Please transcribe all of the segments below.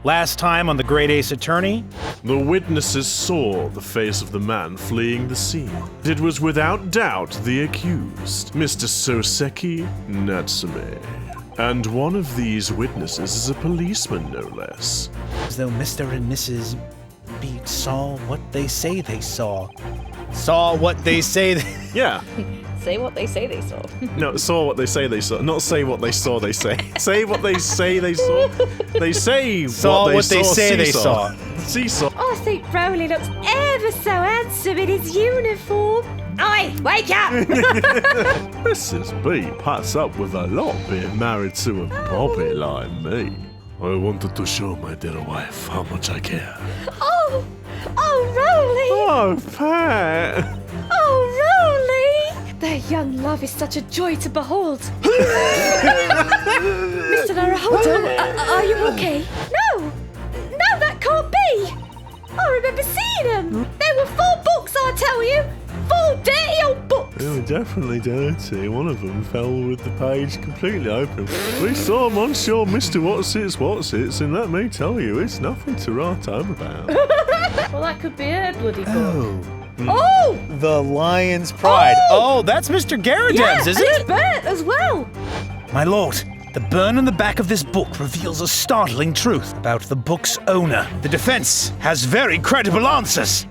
Last time on the Great Ace Attorney, The witnesses saw the face of the man fleeing the scene. It was without doubt the accused, Mr. Soseki Natsume. And one of these witnesses is a policeman, no less. as though Mr. and Mrs. Beat saw what they say they saw. Saw what they say they... Yeah. Say what they say they saw. No, saw what they say they saw. Not say what they saw they say. Say what they say they saw. They say Saw what they say they seesaw. saw. Seesaw. I think Rowley looks ever so handsome in his uniform. Oi, wake up! Mrs. B puts up with a lot being married to a bobby like me. I wanted to show my dear wife how much I care. Oh, Rowley! Oh, Pat! Oh, Rowley! Their young love is such a joy to behold. Mr. Naruhodo, are you okay? No, that can't be. I remember seeing them. They were full books, I tell you. Full dirty old books. They were definitely dirty. One of them fell with the page completely open. We saw Monsieur Mr. What's-Its, and let me tell you, it's nothing to write home about. Well, that could be a bloody book. Oh! The Lion's Pride. Oh, that's Mr. Garadeb's, isn't and it? it's burnt as well. My lord, the burn on the back of this book reveals a startling truth about the book's owner. The defense has very credible answers.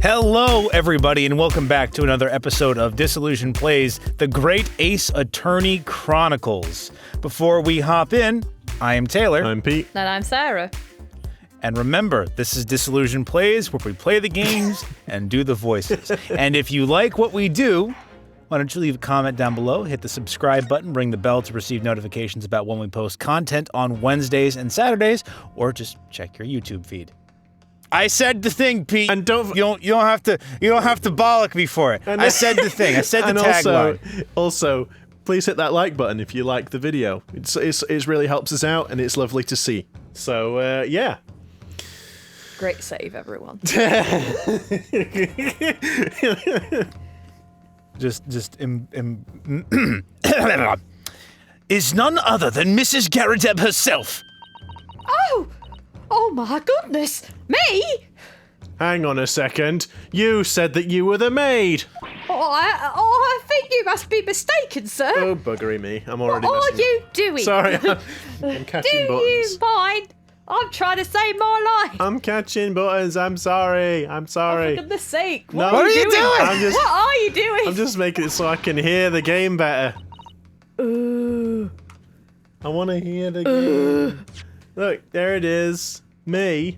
Hello, everybody, and welcome back to another episode of Disillusion Plays The Great Ace Attorney Chronicles. Before we hop in, I am Taylor. I'm Pete. And I'm Sarah. And remember, this is Disillusion Plays, where we play the games and do the voices. And if you like what we do, why don't you leave a comment down below, hit the subscribe button, ring the bell to receive notifications about when we post content on Wednesdays and Saturdays, or just check your YouTube feed. I said the thing, Pete. And don't you don't have to bollock me for it. I said the thing. I said the tagline. Also, please hit that like button if you like the video. It really helps us out, and it's lovely to see. So yeah. Great save, everyone. Is none other than Mrs. Garadeb herself. Oh my goodness. Me? Hang on a second. You said that you were the maid. I think you must be mistaken, sir. Oh, buggery me. I'm already What are messing you doing? Sorry, I'm Do catching you buttons. mind? I'm trying to save my life. I'm catching buttons. I'm sorry. I'm For sorry. goodness sake. No. What are you doing? What are you doing? I'm just making it so I can hear the game better. I want to hear the game. Look, there it is. Me.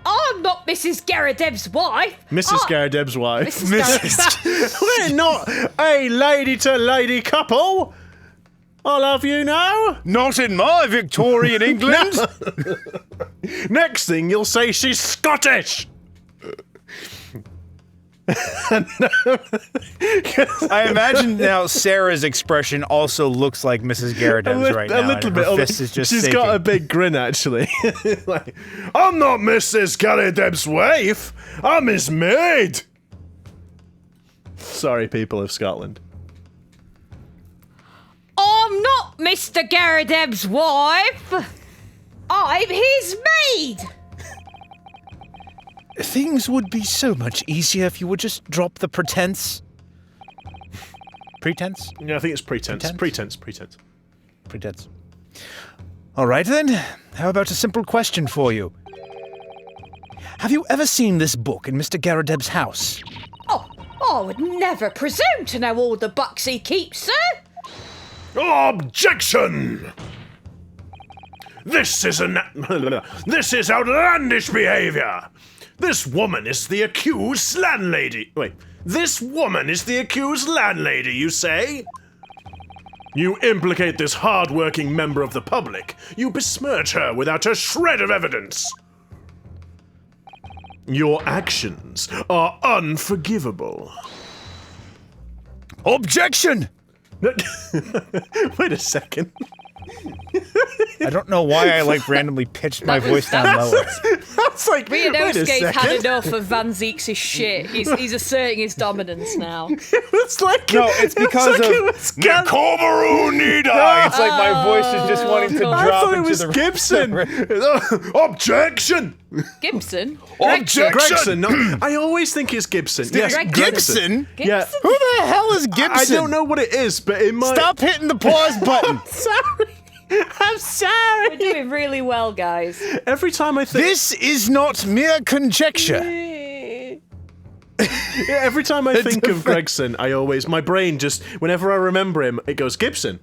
I'm not Mrs. Garadeb's wife. Mrs. Garadeb's wife. Mrs. We're not a lady-to-lady couple. I'll have you know. Not in my Victorian England. Next thing you'll say she's Scottish. I imagine now Sarah's expression also looks like Mrs. Garadeb's right now. A little and bit. her fist is just She's shaking. got a big grin, actually. Like, I'm not Mrs. Garadeb's wife. I'm his maid. Sorry, people of Scotland. I'm not Mr. Garadeb's wife. I'm his maid. Things would be so much easier if you would just drop the pretense. Pretense? Yeah, I think it's pretense. Pretense. Pretense. All right, then. How about a simple question for you? Have you ever seen this book in Mr. Garadeb's house? Oh, I would never presume to know all the bucks he keeps, sir. Objection! This is outlandish behavior. This woman is the accused landlady. Wait, this woman is the accused landlady, you say? You implicate this hard-working member of the public. You besmirch her without a shred of evidence. Your actions are unforgivable. Objection! Wait a second. I don't know why I randomly pitched my voice down lower. was like, wait a Rianovsky's had second. enough of Van Zeeks' shit. He's asserting his dominance now. It's like No, it's because like of it was Nikomaru Nida. It's like my voice is just wanting to I I drop thought it into was the Gibson. Objection. Gibson? Objection. Gregson. No, I always think it's Gibson. Yes, Gibson? Yeah. Gibson? Who the hell is Gibson? I don't know what it is, but it might. Stop hitting the pause button. Sorry. I'm sorry. We're doing really well, guys. Every time I think. This is not mere conjecture. Every time I think of Gregson, my brain just, whenever I remember him, it goes Gibson.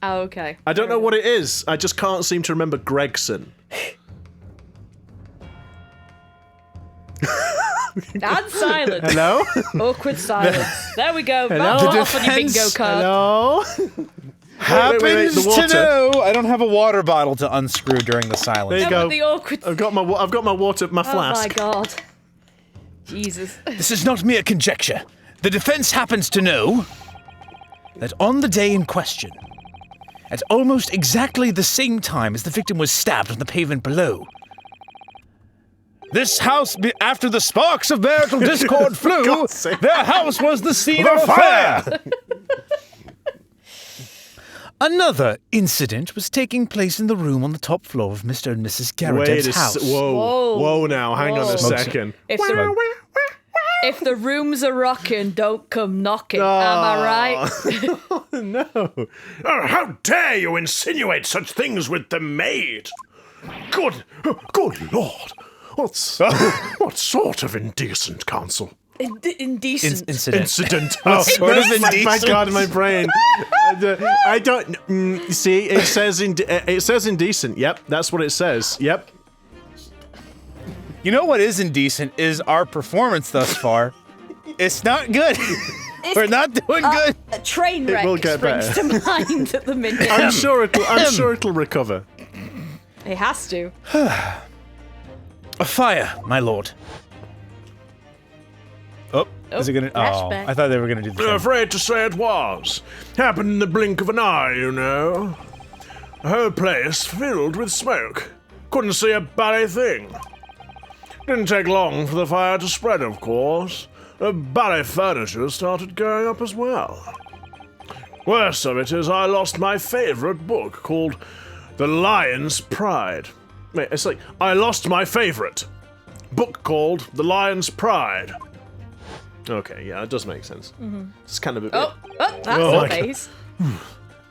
Oh, okay. I don't know what it is. I just can't seem to remember Gregson. And silence. Hello? Awkward silence. There we go. Hello? Mark The off on your bingo defense- card. Hello? Happens wait, the to water. know I don't have a water bottle to unscrew during the silence. There you No, go. but the awkward. I've got my water, my Oh my flask. god. Jesus. This is not mere conjecture. The defense happens to know that on the day in question, at almost exactly the same time as the victim was stabbed on the pavement below, this house, after the sparks of marital discord flew, God's sake. their house was the scene of a fire. Another incident was taking place in the room on the top floor of Mr. and Mrs. Garrett's house. Whoa. Whoa now, hang on a Whoa. second. If the rooms are rocking, don't come knocking. Am I right? No. Oh, how dare you insinuate such things with the maid? Good Lord. What sort of indecent counsel? Indecent. Incident. Incident. sort of my indecent. God, in my brain. I don't. See, it says indecent. Yep, that's what it says. Yep. You know what is indecent is our performance thus far. It's not good. We're not doing good. A train It wreck will get springs to mind at the minute. I'm sure it'll recover. It has to. A fire, my lord. Oh, is it gonna? Oh, flashback. I thought they were gonna do the thing. Afraid to say it was. Happened in the blink of an eye, you know. The whole place filled with smoke. Couldn't see a bally thing. Didn't take long for the fire to spread, of course. The bally furniture started going up as well. Worst of it is I lost my favourite book called The Lion's Pride. Wait, it's like, I lost my favourite book called The Lion's Pride. Okay, yeah, it does make sense. It's kind of a bit. Oh, that's Oh a my face.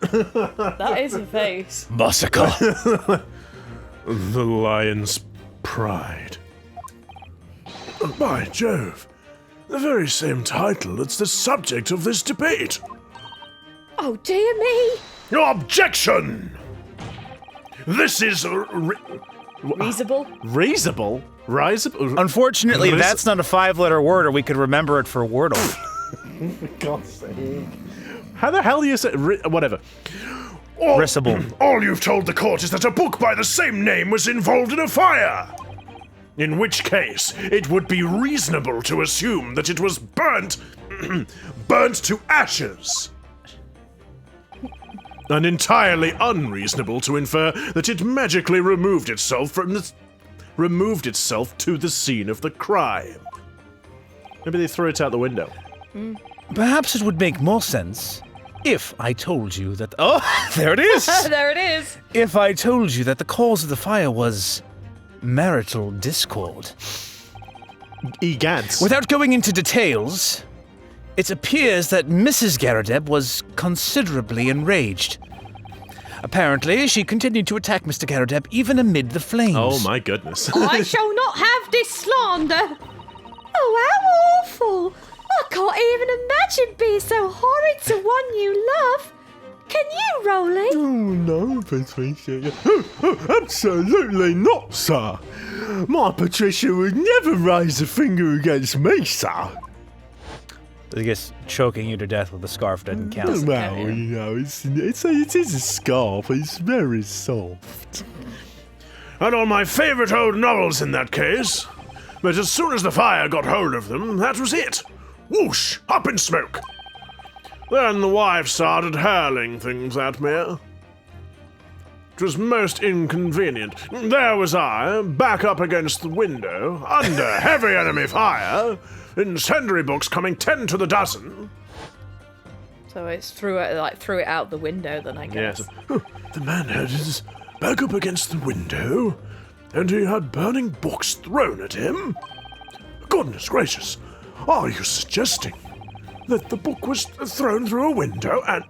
That is a face. Massacre. The Lion's Pride. By Jove, the very same title that's the subject of this debate. Oh, dear me. Objection! This is Reasonable. Reasonable? Risible? Unfortunately, that's not a 5-letter word, or we could remember it for Wordle. How the hell do you say? Whatever. Risible. All you've told the court is that a book by the same name was involved in a fire. In which case, it would be reasonable to assume that it was burnt to ashes. And entirely unreasonable to infer that it magically removed itself to the scene of the crime. Maybe they threw it out the window. Perhaps it would make more sense if I told you that. Oh, there it is. There it is. If I told you that the cause of the fire was marital discord. Egads. Without going into details, it appears that Mrs. Garrett's was considerably enraged. Apparently, she continued to attack Mr. Garrett's even amid the flames. Oh my goodness. I shall not have this slander. Oh, how awful. I can't even imagine being so horrid to one you love. Can you, Rowley? Oh no, Patricia. Absolutely not, sir. My Patricia would never raise a finger against me, sir. I guess choking you to death with a scarf doesn't count. Well, you know, it is a scarf. It's very soft. And all my favourite old novels in that case. But as soon as the fire got hold of them, that was it. Whoosh! Up in smoke. Then the wife started hurling things at me. It was most inconvenient. There was I, back up against the window, under heavy enemy fire, incendiary books coming 10 to the dozen. So it's threw it out the window then, I guess. Yes. The man had his back up against the window, and he had burning books thrown at him. Goodness gracious, are you suggesting that the book was thrown through a window and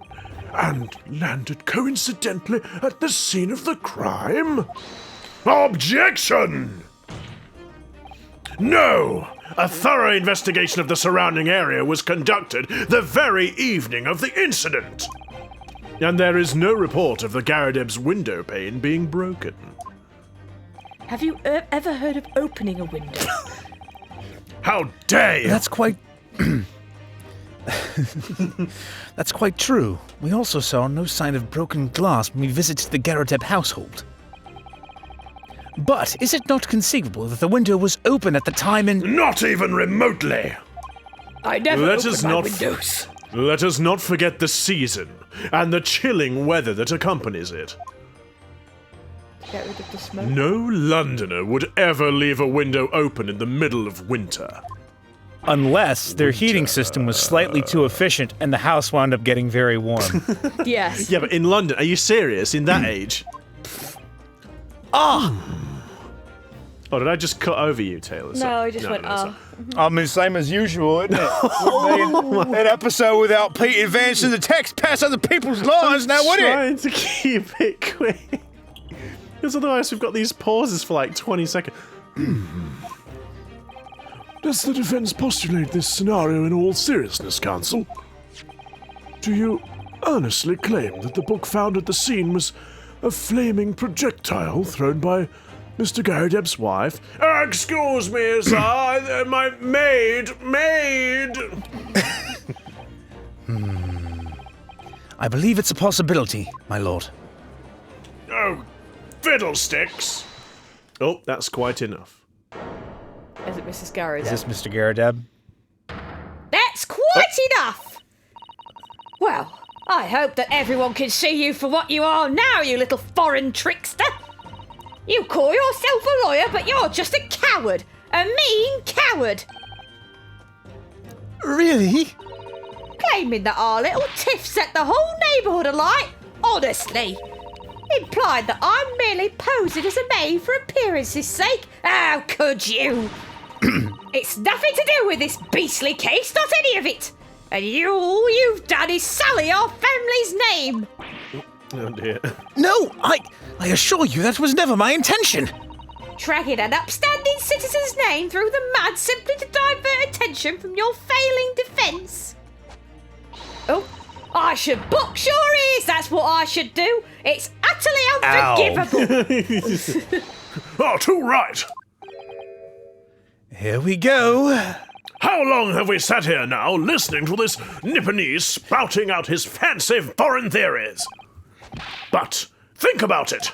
landed coincidentally at the scene of the crime? Objection! No! A thorough investigation of the surrounding area was conducted the very evening of the incident. And there is no report of the Garrideb's window pane being broken. Have you ever heard of opening a window? How dare you! That's quite... That's quite true. We also saw no sign of broken glass when we visited the Garrideb household. But is it not conceivable that the window was open at the time and... Not even remotely! I never Let open us my not windows. Let us not forget the season and the chilling weather that accompanies it. Get rid of the smoke. No Londoner would ever leave a window open in the middle of winter. Unless their heating system was slightly too efficient and the house wound up getting very warm. Yes. Yeah, but in London, are you serious? In that age? Oh, did I just cut over you, Taylor? No, I just went, sorry. I mean, same as usual, isn't it? That episode without Pete advancing the text past other people's lines, now would it? Trying to keep it quick. Because otherwise we've got these pauses for like 20 seconds. Does the defense postulate this scenario in all seriousness, counsel? Do you earnestly claim that the book found at the scene was a flaming projectile thrown by Mr. Garrideb's wife? Excuse me, sir, my maid! I believe it's a possibility, my lord. Oh, fiddlesticks! Oh, that's quite enough. Is it Mrs. Garrideb? Is this Mr. Garrideb? That's quite enough! Well, I hope that everyone can see you for what you are now, you little foreign trickster! You call yourself a lawyer, but you're just a coward! A mean coward! Really? Claiming that our little tiff set the whole neighbourhood alight? Honestly! Implied that I'm merely posing as a maid for appearance's sake? How could you? It's nothing to do with this beastly case, not any of it! And all you've done is sully our family's name! Oh dear. No, I assure you that was never my intention. Dragging an upstanding citizen's name through the mud simply to divert attention from your failing defence. Oh, I should box your ears, that's what I should do. It's utterly unforgivable. Oh, too right! Here we go. How long have we sat here now, listening to this Nipponese spouting out his fancy foreign theories? But think about it.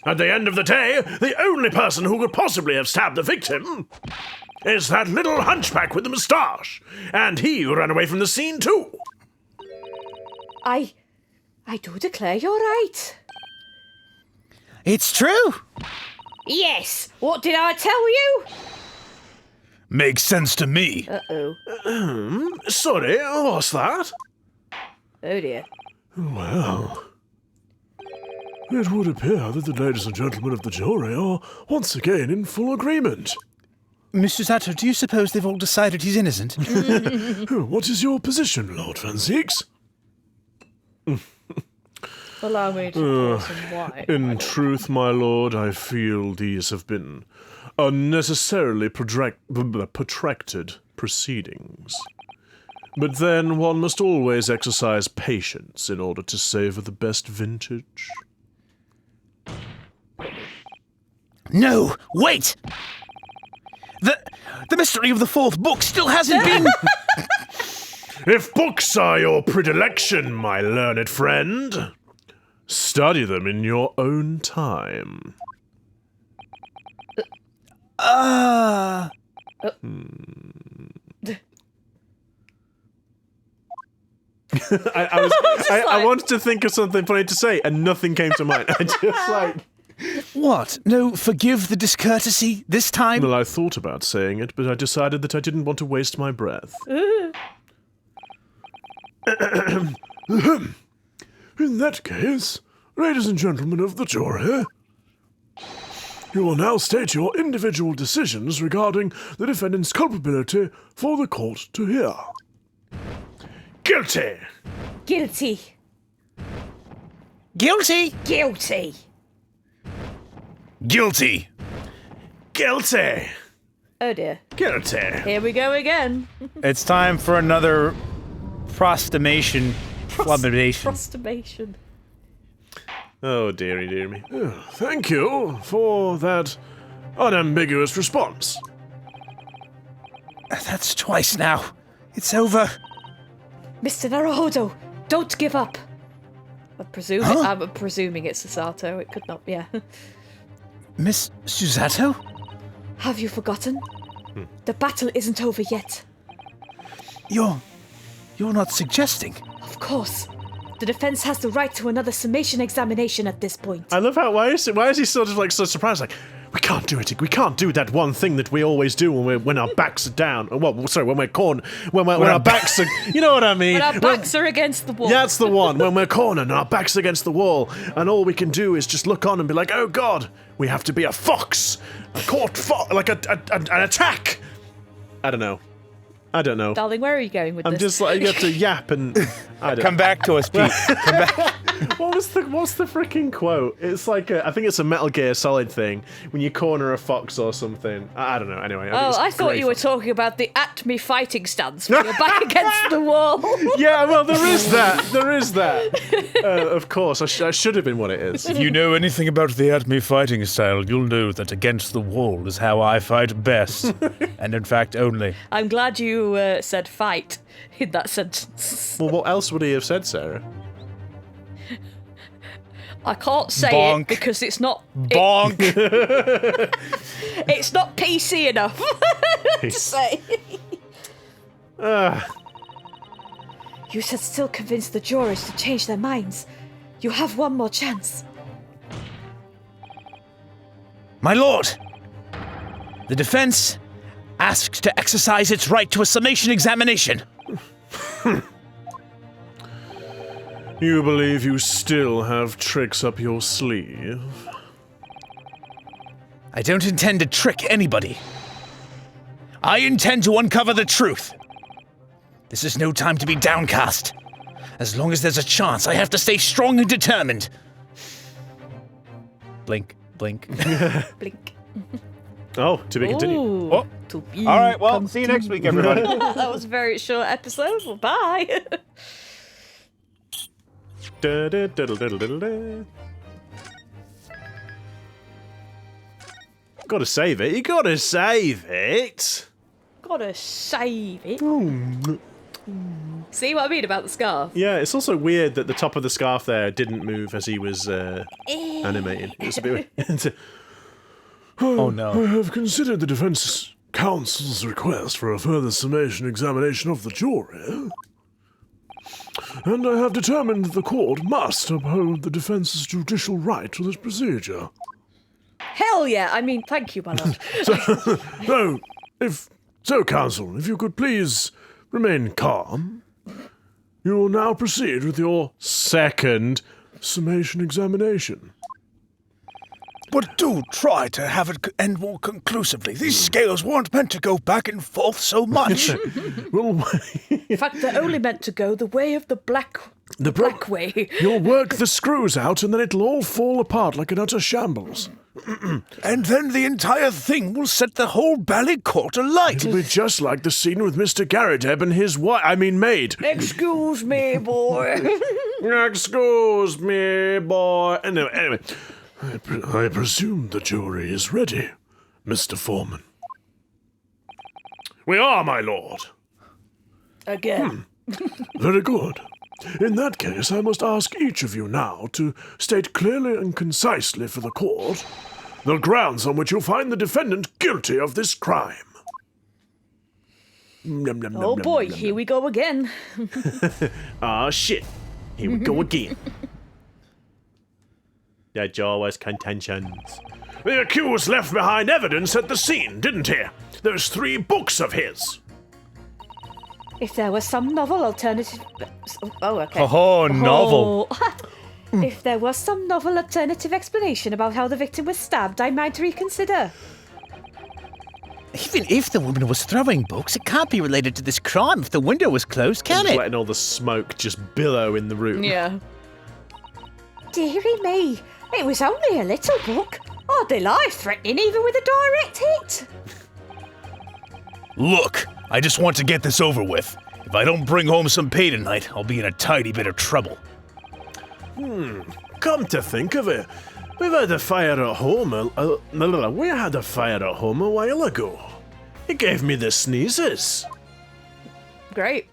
At the end of the day, the only person who could possibly have stabbed the victim is that little hunchback with the moustache. And he ran away from the scene too. I do declare you're right. It's true. Yes, what did I tell you? Makes sense to me. Uh-oh. Sorry, what's that? Oh dear. Well, it would appear that the ladies and gentlemen of the jury are once again in full agreement. Mr. Sato, do you suppose they've all decided he's innocent? What is your position, Lord Van Zieks? Allow me to pour some wine. In truth, my lord, I feel these have been unnecessarily protracted proceedings. But then one must always exercise patience in order to savor the best vintage. No, wait! The mystery of the fourth book still hasn't been... If books are your predilection, my learned friend, study them in your own time. I wanted to think of something funny to say, and nothing came to mind. I just like... What? No, forgive the discourtesy this time? Well, I thought about saying it, but I decided that I didn't want to waste my breath. In that case, ladies and gentlemen of the jury, you will now state your individual decisions regarding the defendant's culpability for the court to hear. Guilty! Guilty. Guilty! Guilty. Guilty! Guilty! Oh dear. Guilty! Here we go again. It's time for another prostimation. Flubidation. Prostimation. Oh, dearie me. Oh, thank you for that unambiguous response. That's twice now. It's over. Mr. Naruhodo, don't give up. I'm presuming it's Sasato. It could not. Yeah. Miss Susato? Have you forgotten? The battle isn't over yet. You're not suggesting. Of course. The defense has the right to another summation examination at this point. I love how, why is he sort of like so surprised, like, we can't do it, we can't do that one thing that we always do when our backs are down, when our backs are, you know what I mean? When our backs are against the wall. That's the one, when we're cornered and our back's against the wall, and all we can do is just look on and be like, oh god, we have to be a fox, a court fox, like an attack. I don't know. Darling, where are you going with I'm this? just like, you have to yap and... I don't Come back to us, Pete. Come back. What's the freaking quote? It's like I think it's a Metal Gear Solid thing when you corner a fox or something. I don't know. Anyway. I thought you were talking about the at-me fighting stance when you're back against the wall. Yeah, well, there is that. Of course, I should have been what it is. If you know anything about the at-me fighting style, you'll know that against the wall is how I fight best. And in fact, only. I'm glad you said fight in that sentence. Well, what else would he have said, Sarah? I can't say Bonk. it because it's not... Bonk! It's not PC enough to say. You should still convince the jurors to change their minds. You have one more chance. My lord, the defense asks to exercise its right to a summation examination. You believe you still have tricks up your sleeve? I don't intend to trick anybody. I intend to uncover the truth. This is no time to be downcast. As long as there's a chance, I have to stay strong and determined. Blink, blink. Blink. Oh, to be continued. Ooh, Oh. to be All right, well, see you next week, everybody. That was a very short episode. Well, bye. Gotta save it. You gotta save it. Gotta save it. See what I mean about the scarf? Yeah, it's also weird that the top of the scarf there didn't move as he was animating. It was a bit weird. Oh no. I have considered the defense counsel's request for a further summation examination of the jury, and I have determined that the court must uphold the defense's judicial right to this procedure. Hell yeah! I mean, thank you, my lord. Counsel, if you could please remain calm, you will now proceed with your second summation examination. But do try to have it end more conclusively. These scales weren't meant to go back and forth so much. Well, In fact, they're only meant to go the way of the black way. you'll work the screws out and then it'll all fall apart like an utter shambles. And then the entire thing will set the whole bally court alight. It'll be just like the scene with Mr. Garrideb and his Maid. Excuse me, boy. Excuse me, boy. Anyway, I presume the jury is ready, Mr. Foreman. We are, my lord. Again. Very good. In that case, I must ask each of you now to state clearly and concisely for the court the grounds on which you find the defendant guilty of this crime. Oh boy, here we go again. Ah, shit. Here we go again. That's always contentions. The accused left behind evidence at the scene, didn't he? There's 3 books of his. If there was some novel alternative... Oh, okay. Oh, novel. Oh. If there was some novel alternative explanation about how the victim was stabbed, I might reconsider. Even if the woman was throwing books, it can't be related to this crime if the window was closed, can Just it? letting all the smoke just billow in the room. Yeah. Dearie me, it was only a little book. Hardly life-threatening even with a direct hit. Look, I just want to get this over with. If I don't bring home some pay tonight, I'll be in a tidy bit of trouble. Come to think of it, we've had a fire at home. We had a fire at home a while ago. It gave me the sneezes. Great.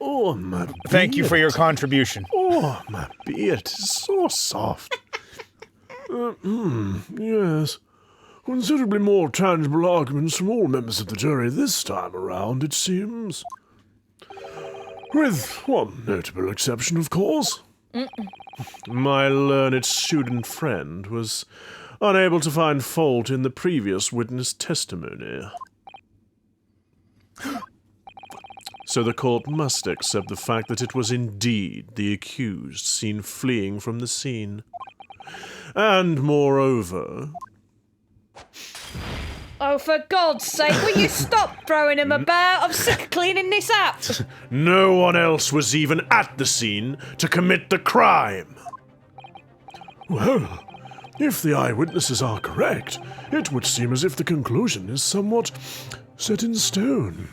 Oh, my beard. Thank you for your contribution. Oh, my beard is so soft. Yes. Considerably more tangible arguments from all members of the jury this time around, it seems. With one notable exception, of course. My learned student friend was unable to find fault in the previous witness testimony. So the court must accept the fact that it was indeed the accused seen fleeing from the scene. And moreover... Oh, for God's sake, will you stop throwing him about? I'm sick of cleaning this up. no one else was even at the scene to commit the crime. Well, if the eyewitnesses are correct, it would seem as if the conclusion is somewhat set in stone.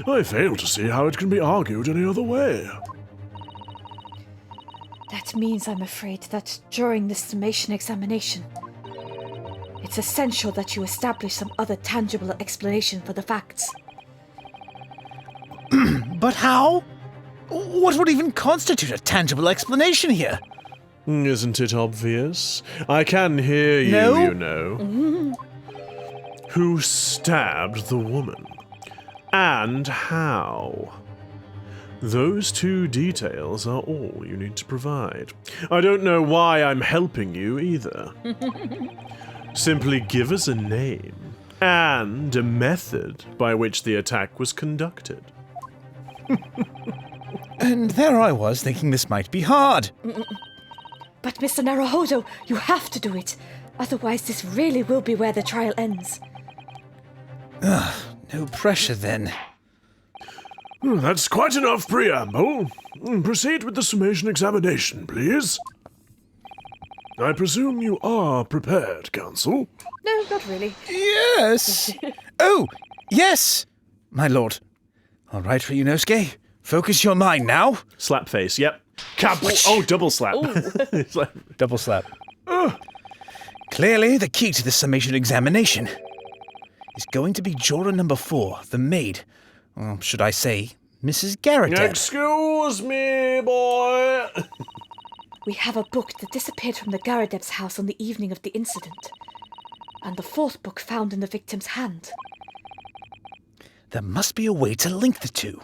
I fail to see how it can be argued any other way. That means, I'm afraid, that during the summation examination, it's essential that you establish some other tangible explanation for the facts. But how? What would even constitute a tangible explanation here? Isn't it obvious? I can hear you, No? you know. Who stabbed the woman? And how? Those 2 details are all you need to provide. I don't know why I'm helping you either. Simply give us a name and a method by which the attack was conducted. And there I was thinking this might be hard. But Mr. Naruhodo, you have to do it. Otherwise, this really will be where the trial ends. No pressure then. That's quite enough preamble. Proceed with the summation examination, please. I presume you are prepared, counsel? No, not really. Yes! Oh, yes! My lord. All right, Ryunosuke. Focus your mind now. Slap face, yep. Double slap. It's like, Double slap. Clearly, the key to the summation examination is going to be juror number 4, the maid. Or should I say, Mrs. Garrett. excuse me, boy. We have a book that disappeared from the Garadev's house on the evening of the incident. And the 4th book found in the victim's hand. There must be a way to link the 2.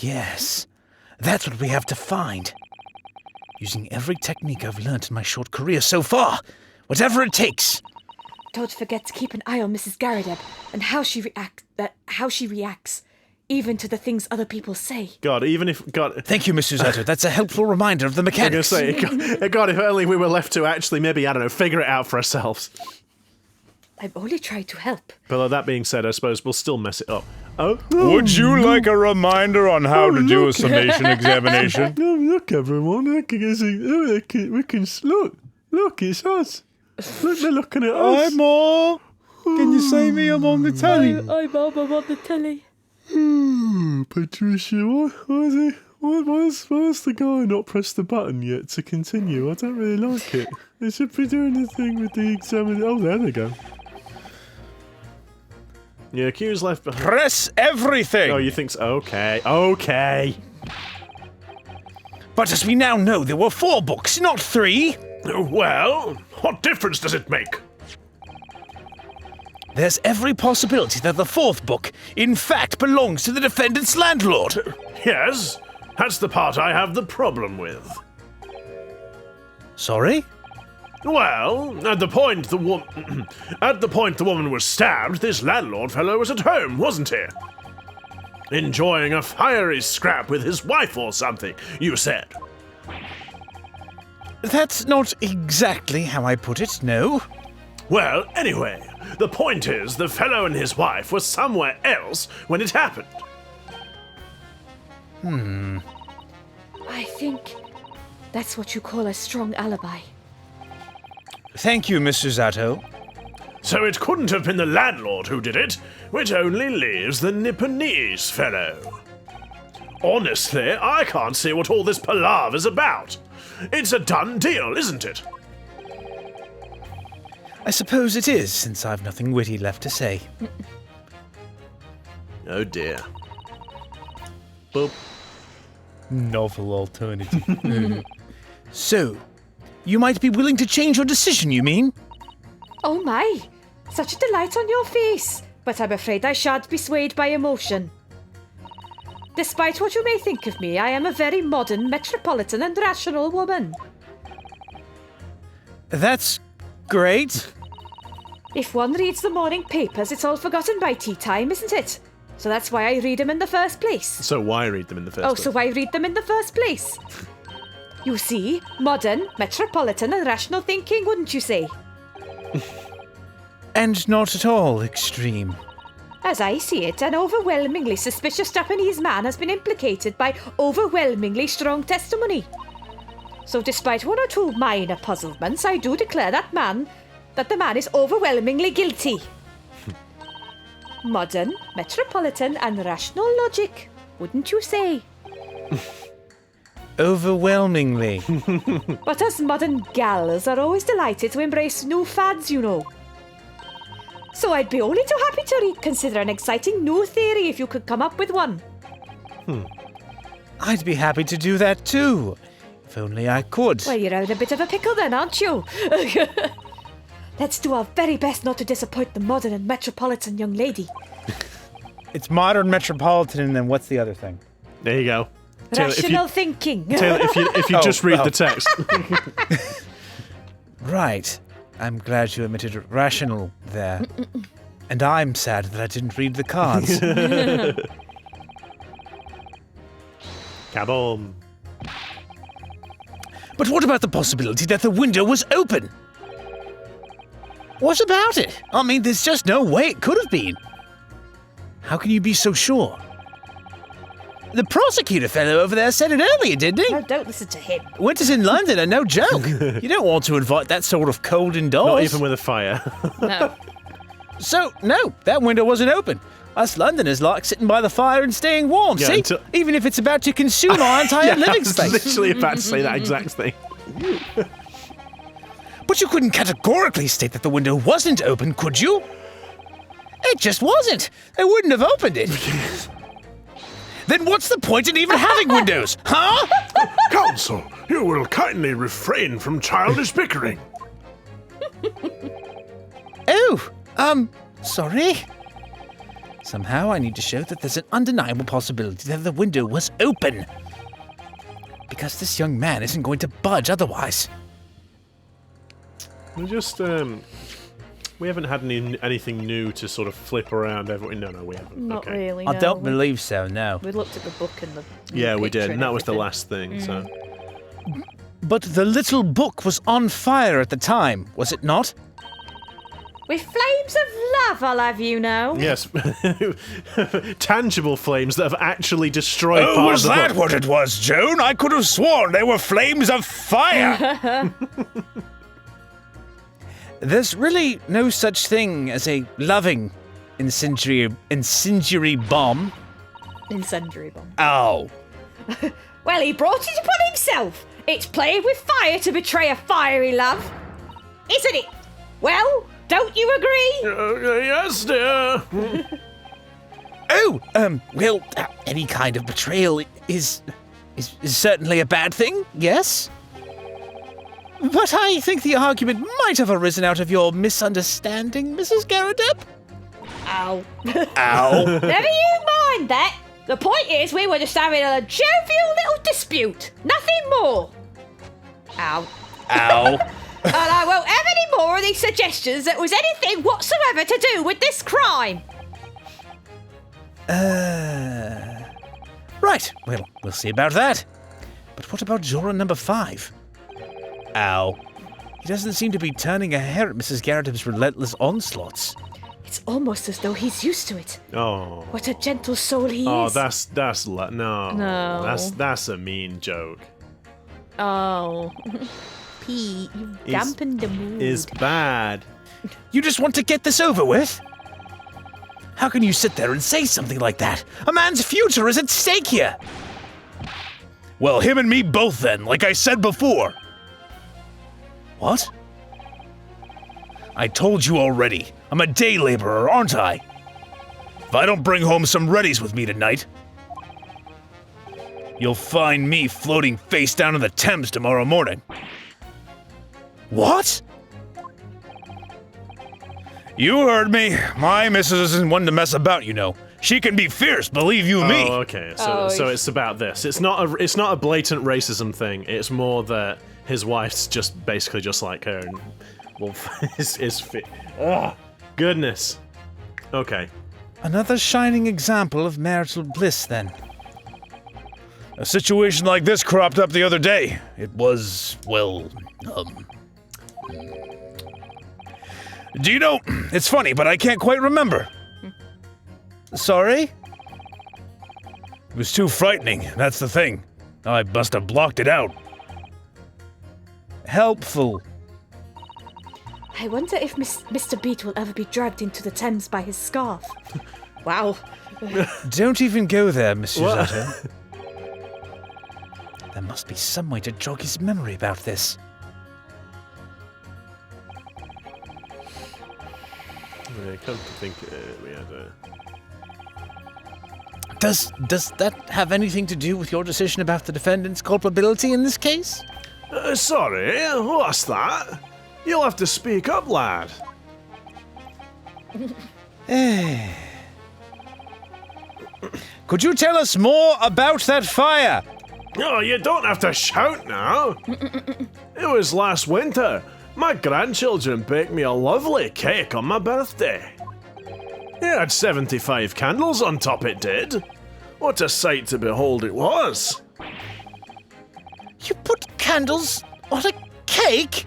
Yes, that's what we have to find. Using every technique I've learnt in my short career so far, whatever it takes. Don't forget to keep an eye on Mrs. Garadeb and how she reacts, even to the things other people say. God, even if... God, Thank you, Mr. Uzato. That's a helpful reminder of the I'm going to mechanics. say, God, if only we were left to actually maybe, I don't know, figure it out for ourselves. I've only tried to help. But that being said, I suppose we'll still mess it up. Oh, Would you like a reminder on how to do a summation examination? Oh, look, everyone. Look, it's us. Look, they're looking at us. Hi, Ma. Can you say me? I'm on the telly. I'm on the telly. Patricia, why has the guy not pressed the button yet to continue? I don't really like it. They should be doing the thing with the examiner. Oh, there they go. Yeah, accused left behind. Press everything. Oh, you think so? Okay. But as we now know, there were 4 books, not 3. Well, what difference does it make? there's every possibility that the fourth book, in fact, belongs to the defendant's landlord. Yes, that's the part I have the problem with. Sorry? Well, at the point the woman was stabbed, this landlord fellow was at home, wasn't he? Enjoying a fiery scrap with his wife or something, you said. That's not exactly how I put it, no. Well, anyway, the point is the fellow and his wife were somewhere else when it happened. I think that's what you call a strong alibi. Thank you, Mr. Zato. So it couldn't have been the landlord who did it, which only leaves the Nipponese fellow. Honestly, I can't see what all this palaver's about. It's a done deal, isn't it? I suppose it is, since I've nothing witty left to say. Oh dear. Boop. Novel alternative. So, you might be willing to change your decision, you mean? Oh my, such a delight on your face, but I'm afraid I shan't be swayed by emotion. Despite what you may think of me, I am a very modern, metropolitan and rational woman. That's great. If one reads the morning papers, it's all forgotten by tea time, isn't it? So that's why I read them in the first place. So why read them in the first place? So why read them in the first place? You see, modern, metropolitan and rational thinking, wouldn't you say? And not at all extreme. As I see it, an overwhelmingly suspicious Japanese man has been implicated by overwhelmingly strong testimony. So despite one or two minor puzzlements, I do declare that the man is overwhelmingly guilty. Modern, metropolitan and rational logic, wouldn't you say? Overwhelmingly. But us modern gals are always delighted to embrace new fads, you know. So I'd be only too happy to reconsider an exciting new theory if you could come up with one. I'd be happy to do that too. If only I could. Well, you're in a bit of a pickle then, aren't you? Let's do our very best not to disappoint the modern and metropolitan young lady. It's modern, metropolitan, and then what's the other thing? There you go. Rational thinking. Taylor, if you just read the text. Right. I'm glad you admitted rational there. And I'm sad that I didn't read the cards. Kaboom. But what about the possibility that the window was open? What about it? I mean, there's just no way it could have been. How can you be so sure? The prosecutor fellow over there said it earlier, didn't he? No, don't listen to him. Winter's in London and no joke. You don't want to invite that sort of cold indoors. Not even with a fire. No. So, no, that window wasn't open. Us Londoners like sitting by the fire and staying warm, Yeah, see? Even if it's about to consume our entire living I was space. literally about to say that exact thing. But you couldn't categorically state that the window wasn't open, could you? It just wasn't. They wouldn't have opened it. Then what's the point in even having windows, huh? Counsel, you will kindly refrain from childish bickering. Oh, sorry. Somehow I need to show that there's an undeniable possibility that the window was open. Because this young man isn't going to budge otherwise. We just, we haven't had anything new to sort of flip around. No, we haven't. Not Okay. really. I no. don't believe so, no. We looked at the book and the. Yeah, we picture did, and that was the everything. last thing, so. But the little book was on fire at the time, was it not? With flames of love, I'll have you know. Yes. Tangible flames that have actually destroyed Oh, part was of the that book. what it was, Joan? I could have sworn they were flames of fire. There's really no such thing as a loving incendiary bomb. Incendiary bomb. Oh. Well, he brought it upon himself. It's playing with fire to betray a fiery love. Isn't it? Well, don't you agree? Yes, dear. Well, any kind of betrayal is certainly a bad thing, yes? But I think the argument might have arisen out of your misunderstanding, Mrs. Garradeb. Ow. Ow. Never you mind that. The point is we were just having a jovial little dispute. Nothing more. Ow. Ow. And I won't have any more of these suggestions that was anything whatsoever to do with this crime. Right. Well, we'll see about that. But what about juror number 5? Ow. He doesn't seem to be turning a hair at Mrs. Garrett's relentless onslaughts. It's almost as though he's used to it. Oh. What a gentle soul he Oh, is. No. That's a mean joke. Oh. Pete, you've dampened the mood. Is bad. You just want to get this over with? How can you sit there and say something like that? A man's future is at stake here. Well, him and me both then, like I said before. What? I told you already. I'm a day laborer, aren't I? If I don't bring home some Reddies with me tonight, you'll find me floating face down in the Thames tomorrow morning. What? You heard me. My missus isn't one to mess about, you know. She can be fierce, believe you me. Oh, okay. So it's about this. It's not a blatant racism thing. It's more that his wife's just basically just like her. And, well, oh, goodness. Okay. Another shining example of marital bliss, then. A situation like this cropped up the other day. It was, well, Do you know, it's funny, but I can't quite remember. Sorry? It was too frightening, that's the thing. I must have blocked it out. Helpful. I wonder if Mr. Beat will ever be dragged into the Thames by his scarf. Wow. Don't even go there, Monsieur Zato. There must be some way to jog his memory about this. Yeah, come to think, we had a... Does that have anything to do with your decision about the defendant's culpability in this case? Sorry, what's that? You'll have to speak up, lad. Could you tell us more about that fire? Oh, you don't have to shout now. It was last winter. My grandchildren baked me a lovely cake on my birthday. It had 75 candles on top, it did. What a sight to behold it was. You put candles on a cake?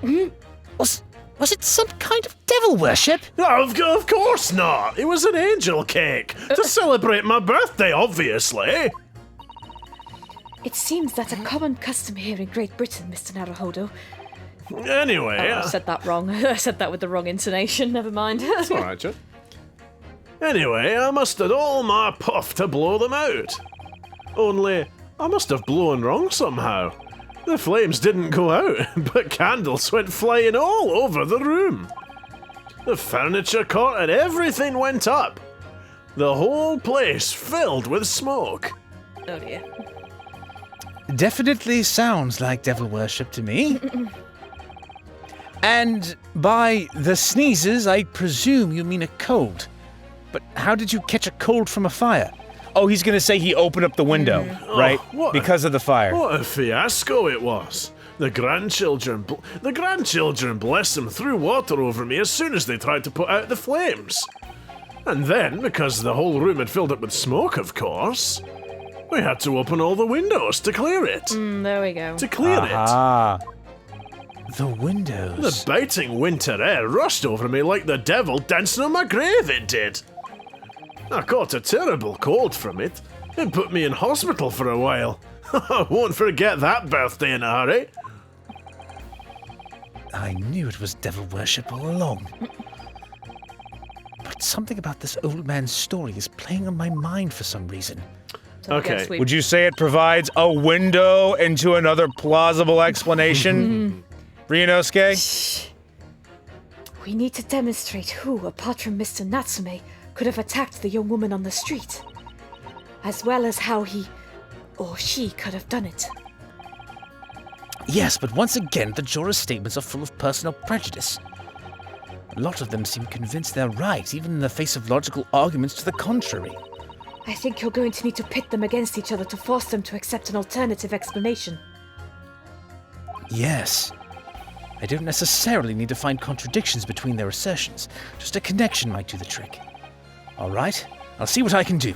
Was it some kind of devil worship? No, of course not. It was an angel cake to celebrate my birthday, obviously. It seems that's a common custom here in Great Britain, Mr. Naruhodo. Anyway... I said that wrong. I said that with the wrong intonation. Never mind. Alright, Joe. Anyway, I mustered all my puff to blow them out. Only, I must have blown wrong somehow. The flames didn't go out, but candles went flying all over the room. The furniture caught and everything went up. The whole place filled with smoke. Oh dear. Definitely sounds like devil worship to me. And by the sneezes, I presume you mean a cold. But how did you catch a cold from a fire? Oh, he's gonna say he opened up the window, right? Because of the fire. What a fiasco it was. The grandchildren, bless them, threw water over me as soon as they tried to put out the flames. And then, because the whole room had filled up with smoke, of course, we had to open all the windows to clear it. There we go. To clear Ah, the windows. The biting winter air rushed over me like the devil dancing on my grave, it did. I caught a terrible cold from it. It put me in hospital for a while. I won't forget that birthday in a hurry. I knew it was devil worship all along. But something about this old man's story is playing on my mind for some reason. So I Okay. guess we- Would you say it provides a window into another plausible explanation, Ryunosuke? We need to demonstrate who, apart from Mr. Natsume, could have attacked the young woman on the street, as well as how he or she could have done it. Yes, but once again, the jurors' statements are full of personal prejudice. A lot of them seem convinced they're right, even in the face of logical arguments to the contrary. I think you're going to need to pit them against each other to force them to accept an alternative explanation. Yes. I don't necessarily need to find contradictions between their assertions. Just a connection might do the trick. All right, I'll see what I can do.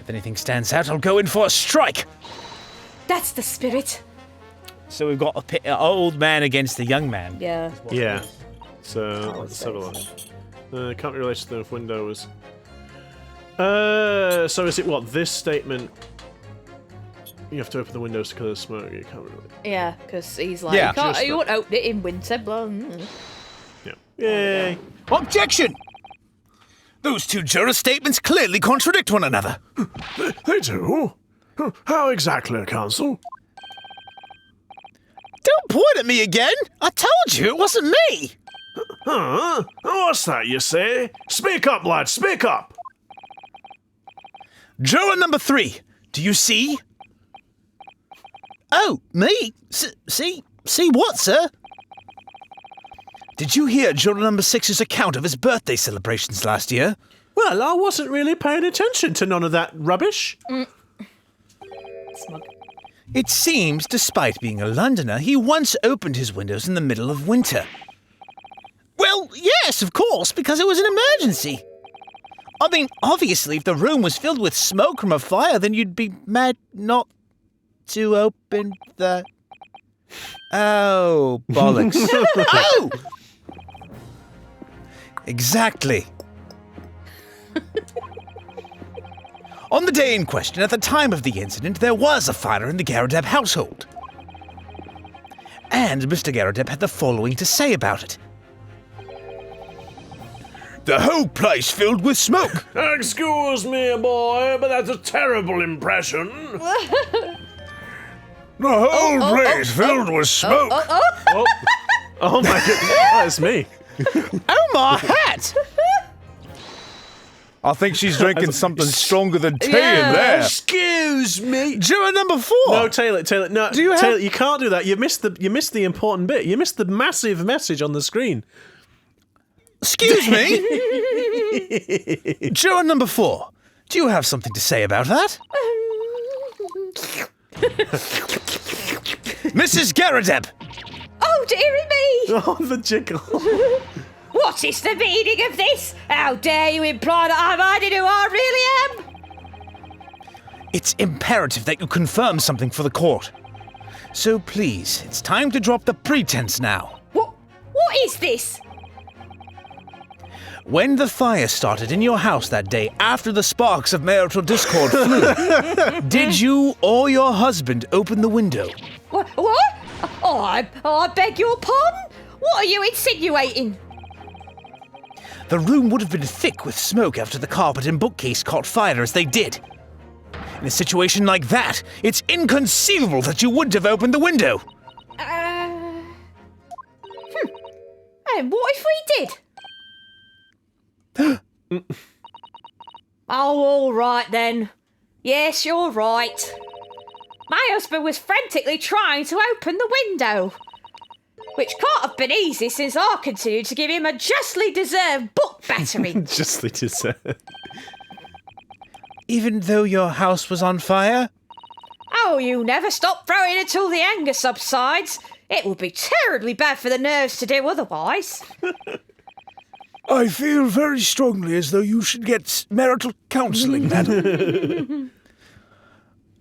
If anything stands out, I'll go in for a strike! That's the spirit. So we've got an old man against the young man. Yeah. Yeah. So, let's have a look. Can't be related to the windows. So is it what? This statement... You have to open the windows to clear the smoke. You can't really... Yeah, because he's like, Yeah. you won't open it in winter, blah. Yeah. Yay. Objection! Those two juror statements clearly contradict one another. They do? How exactly, Counsel? Don't point at me again! I told you it wasn't me! Huh? What's that you say? Speak up, lad, speak up! Juror number 3, do you see? Oh, me? See what, sir? Did you hear juror number 6's account of his birthday celebrations last year? Well, I wasn't really paying attention to none of that rubbish. Smug. It seems, despite being a Londoner, he once opened his windows in the middle of winter. Well, yes, of course, because it was an emergency. I mean, obviously, if the room was filled with smoke from a fire, then you'd be mad not to open the... Oh, bollocks. Oh! Exactly. On the day in question, at the time of the incident, there was a fire in the Garadeb household. And Mr. Garadeb had the following to say about it. The whole place filled with smoke. Excuse me, boy, but that's a terrible impression. The whole place filled with smoke. Oh my goodness, that's me. Oh, my hat! I think she's drinking something stronger than tea in there. Excuse me. Juror number 4. No, Taylor, no, Do you have- Taylor, you can't do that. You missed the important bit. You missed the massive message on the screen. Excuse me? Juror number 4. Do you have something to say about that? Mrs. Garadeb! Oh, dearie me! Oh, the jiggle. What is the meaning of this? How dare you imply that I'm hiding who I really am? It's imperative that you confirm something for the court. So please, it's time to drop the pretense now. What is this? When the fire started in your house that day after the sparks of marital discord flew, did you or your husband open the window? What? Oh, I beg your pardon? What are you insinuating? The room would have been thick with smoke after the carpet and bookcase caught fire as they did. In a situation like that, it's inconceivable that you wouldn't have opened the window. And what if we did? Oh, all right then. Yes, you're right. My husband was frantically trying to open the window, which can't have been easy since I continued to give him a justly deserved book battering. Justly deserved. Even though your house was on fire? Oh, you never stop throwing until the anger subsides. It would be terribly bad for the nerves to do otherwise. I feel very strongly as though you should get marital counselling, madam.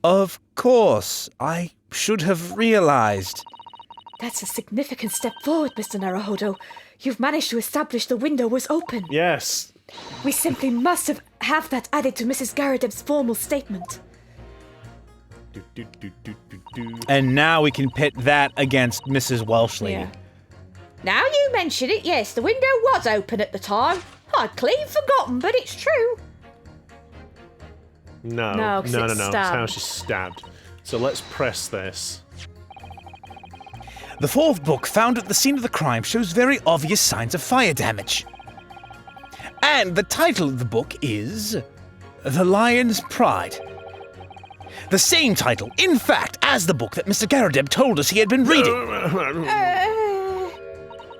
Of course, I should have realised. That's a significant step forward, Mr. Naruhodo. You've managed to establish the window was open. Yes. We simply must have that added to Mrs. Garadeb's formal statement. And now we can pit that against Mrs. Welsh Lady. Yeah. Now you mention it, yes, the window was open at the time. I'd clean forgotten, but it's true. No, No, 'cause no, it's It's stabbed. how she's stabbed. So let's press this. The 4th book found at the scene of the crime shows very obvious signs of fire damage. And the title of the book is The Lion's Pride. The same title, in fact, as the book that Mr. Garadeb told us he had been reading.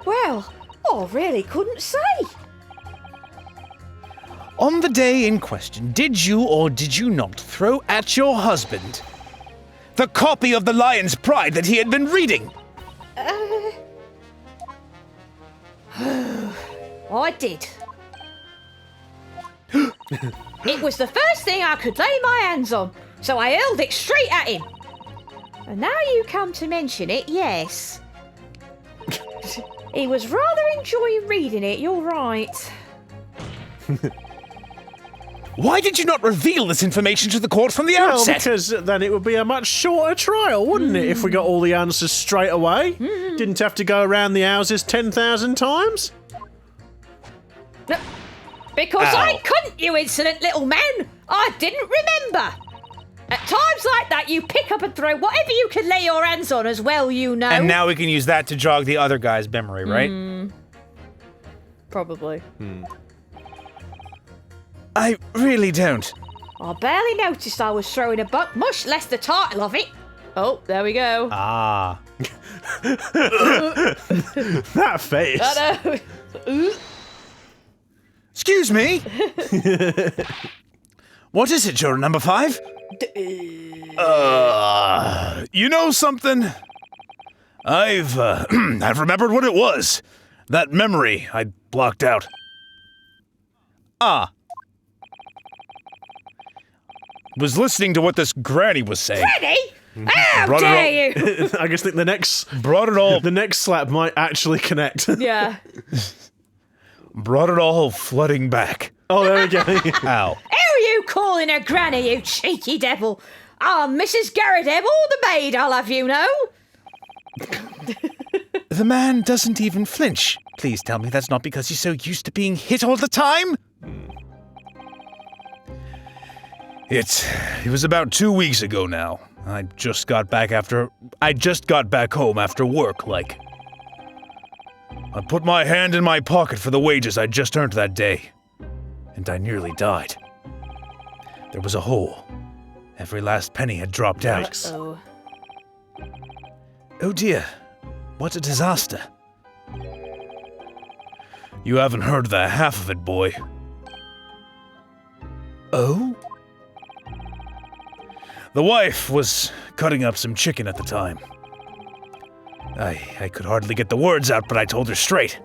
Well, I really couldn't say. On the day in question, did you or did you not throw at your husband the copy of The Lion's Pride that he had been reading? I did. It was the first thing I could lay my hands on, so I hurled it straight at him. And now you come to mention it, yes. He was rather enjoying reading it, you're right. Why did you not reveal this information to the court from the outset? Because then it would be a much shorter trial, wouldn't it, if we got all the answers straight away? Didn't have to go around the houses 10,000 times? Because Ow. I couldn't, you insolent little man. I didn't remember. At times like that, you pick up and throw whatever you can lay your hands on as well, you know. And now we can use that to jog the other guy's memory, right? Probably. I really don't. I barely noticed I was throwing a buck, much less the title of it. Oh, there we go. Ah. That face. I know. Excuse me? What is it, juror number 5? You know something? I've remembered what it was. That memory I blocked out. Was listening to what this granny was saying. Granny? How Brought it dare you? I guess the next Brought it all slap might actually connect. Yeah. brought it all flooding back. Oh, there we go. Ow. Who are you calling a granny, you cheeky devil? I'm Mrs. Garrideb, or the maid, I'll have you know. The man doesn't even flinch. Please tell me that's not because he's so used to being hit all the time? It was about 2 weeks ago now. I just got back home after work, like. I put my hand in my pocket for the wages I just earned that day, and I nearly died. There was a hole. Every last penny had dropped out. Oh. Oh dear, what a disaster. You haven't heard the half of it, boy. Oh? The wife was cutting up some chicken at the time. I could hardly get the words out, but I told her straight.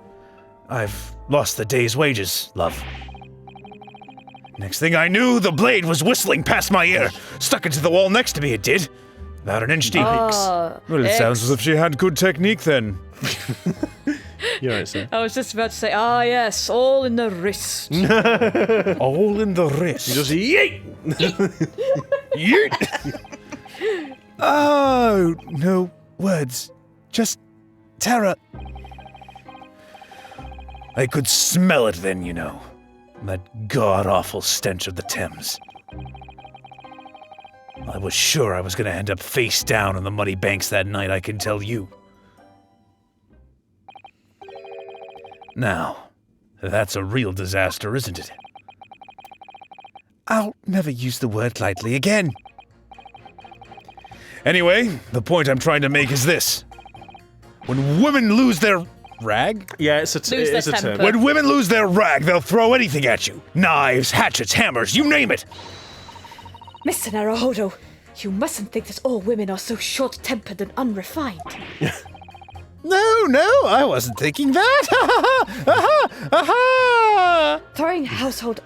I've lost the day's wages, love. Next thing I knew, the blade was whistling past my ear. Stuck into the wall next to me, it did. About an inch deep. Oh, Well, it sounds as if she had good technique then. You're right, sir. I was just about to say, yes, all in the wrist. All in the wrist. Just yeet! Yeet! Oh, no words. Just terror. I could smell it then, you know. That god-awful stench of the Thames. I was sure I was going to end up face down on the muddy banks that night, I can tell you. Now, that's a real disaster, isn't it? I'll never use the word lightly again. Anyway, the point I'm trying to make is this. When women lose their rag? Yeah, it's a Lose their term. temper. When women lose their rag, they'll throw anything at you. Knives, hatchets, hammers, you name it. Mr. Naruhodo, you mustn't think that all women are so short-tempered and unrefined. No, I wasn't thinking that. Throwing household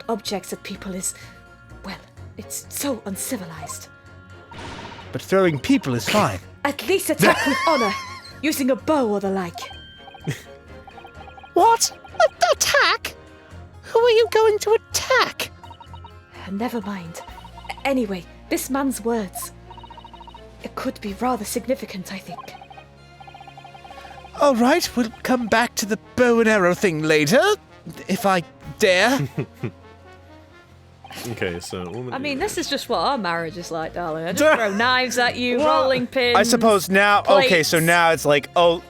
objects at people is, well, it's so uncivilized. But throwing people is fine. At least attack with honor, using a bow or the like. What? Attack? Who are you going to attack? Never mind. Anyway, this man's words. It could be rather significant, I think. All right, we'll come back to the bow and arrow thing later, if I dare. Okay, so... woman I mean, this is just what our marriage is like, darling. I just throw knives at you, rolling pins. I suppose now, okay, so plates. now it's like, oh,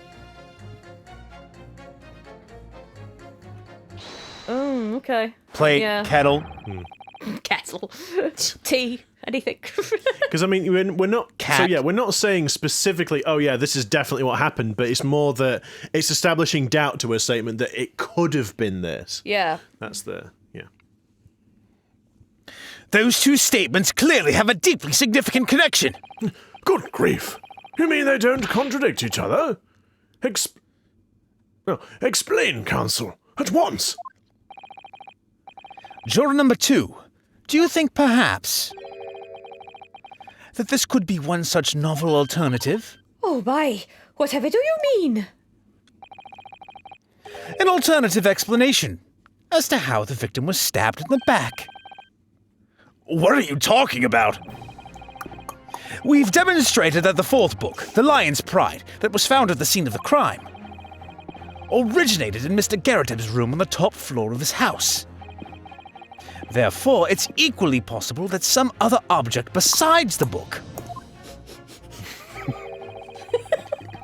Okay. plate, Yeah. kettle. Kettle. Tea. anything. Because I mean, we're not. Cat. So yeah, we're not saying specifically. Oh yeah, this is definitely what happened. But it's more that it's establishing doubt to a statement that it could have been this. Yeah. That's the Those two statements clearly have a deeply significant connection. Good grief. You mean they don't contradict each other? Explain, counsel, at once. Juror number 2, do you think perhaps that this could be one such novel alternative? Oh my, whatever do you mean? An alternative explanation as to how the victim was stabbed in the back. What are you talking about? We've demonstrated that the fourth book, The Lion's Pride, that was found at the scene of the crime, originated in Mr. Garreteb's room on the top floor of his house. Therefore, it's equally possible that some other object besides the book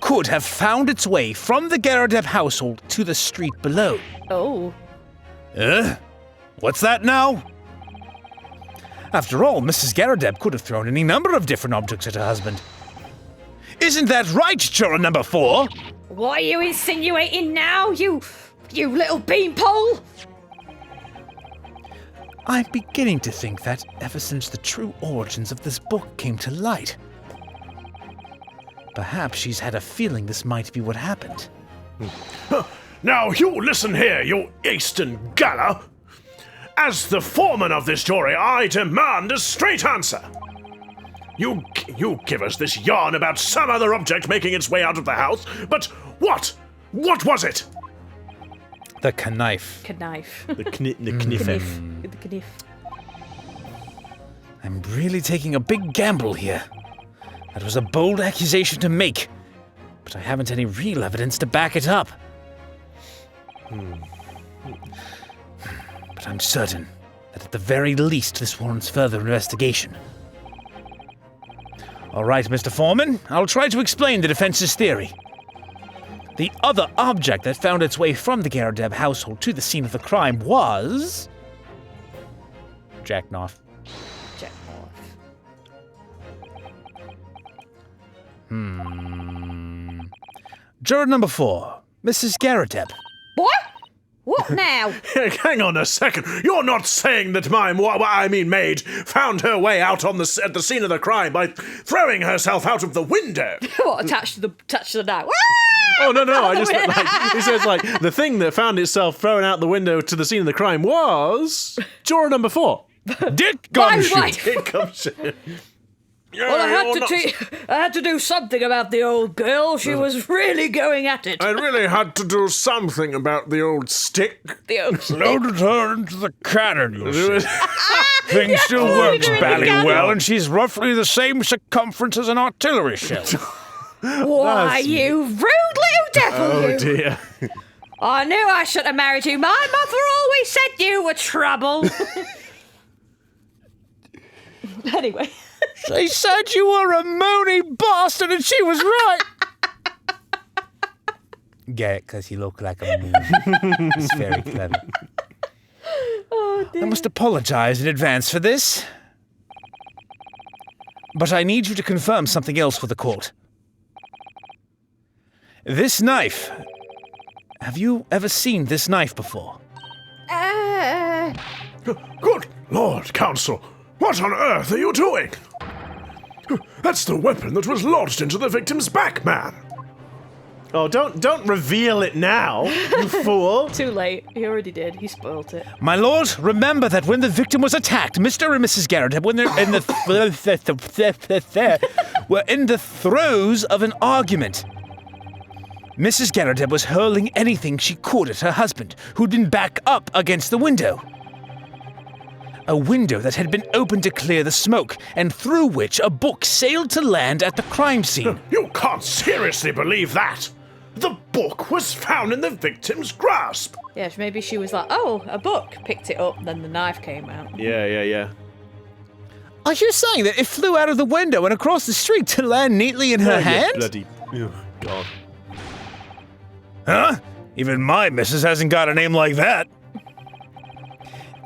could have found its way from the Garreteb household to the street below. Oh. What's that now? After all, Mrs. Garreteb could have thrown any number of different objects at her husband. Isn't that right, juror number 4? What are you insinuating now, you little beanpole? I'm beginning to think that ever since the true origins of this book came to light, perhaps she's had a feeling this might be what happened. Now you listen here, you Eastern Gala. As the foreman of this jury, I demand a straight answer. You give us this yarn about some other object making its way out of the house, but what? What was it? The knife. Knife. the kniff. The knife. I'm really taking a big gamble here. That was a bold accusation to make, but I haven't any real evidence to back it up. But I'm certain that at the very least this warrants further investigation. All right, Mr. Foreman, I'll try to explain the defense's theory. The other object that found its way from the Garreteb household to the scene of the crime was... Jackknife. Juror number 4, Mrs. Garreteb. What? What now? Hang on a second. You're not saying that Maid found her way out at the scene of the crime by throwing herself out of the window? What, attached to the knife? Oh no! I just meant, he says the thing that found itself thrown out the window to the scene of the crime was juror number 4. Dick My Gumshoe. wife. It comes in. Well, I had to do something about the old girl. She was really going at it. I really had to do something about the old stick. The old Loaded her into the cannon, you see. Thing still works doing bally the well, and she's roughly the same circumference as an artillery shell. Why, you rude little devil, Oh you! dear. I knew I shouldn't have married you. My mother always said you were trouble. Anyway. They said you were a moany bastard, and she was right. Get it, because you look like a moon. It's very clever. Oh, dear. I must apologize in advance for this. But I need you to confirm something else for the court. This knife. Have you ever seen this knife before? Good Lord, Counsel, what on earth are you doing? That's the weapon that was lodged into the victim's back, man. Oh, don't reveal it now, you fool. Too late. He already did. He spoilt it. My lord, remember that when the victim was attacked, Mr. and Mrs. Garreteb were in the throes of an argument. Mrs. Garreteb was hurling anything she could at her husband, who'd been back up against the window. A window that had been opened to clear the smoke, and through which a book sailed to land at the crime scene. You can't seriously believe that. The book was found in the victim's grasp. Yeah, maybe she was like, oh, a book. Picked it up, then the knife came out. Yeah. Are you saying that it flew out of the window and across the street to land neatly in her hand? Bloody. Oh, God. Huh? Even my missus hasn't got a name like that.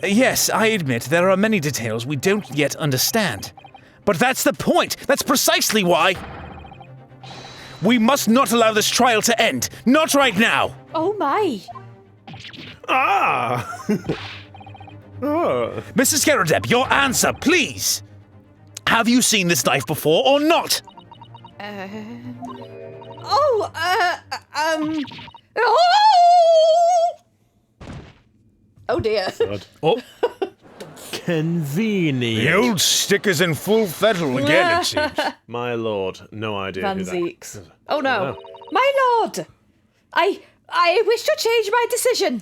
Yes, I admit there are many details we don't yet understand. But that's the point! That's precisely why! We must not allow this trial to end! Not right now! Oh my. Ah! Oh. Mrs. Garrodeb, your answer, please! Have you seen this knife before or not? Oh! Oh dear. Oh, Convenient. the old sticker's in full fettle again, it seems. My lord, no idea Van who that Zeeks. Oh no. Oh. My lord! I wish to change my decision.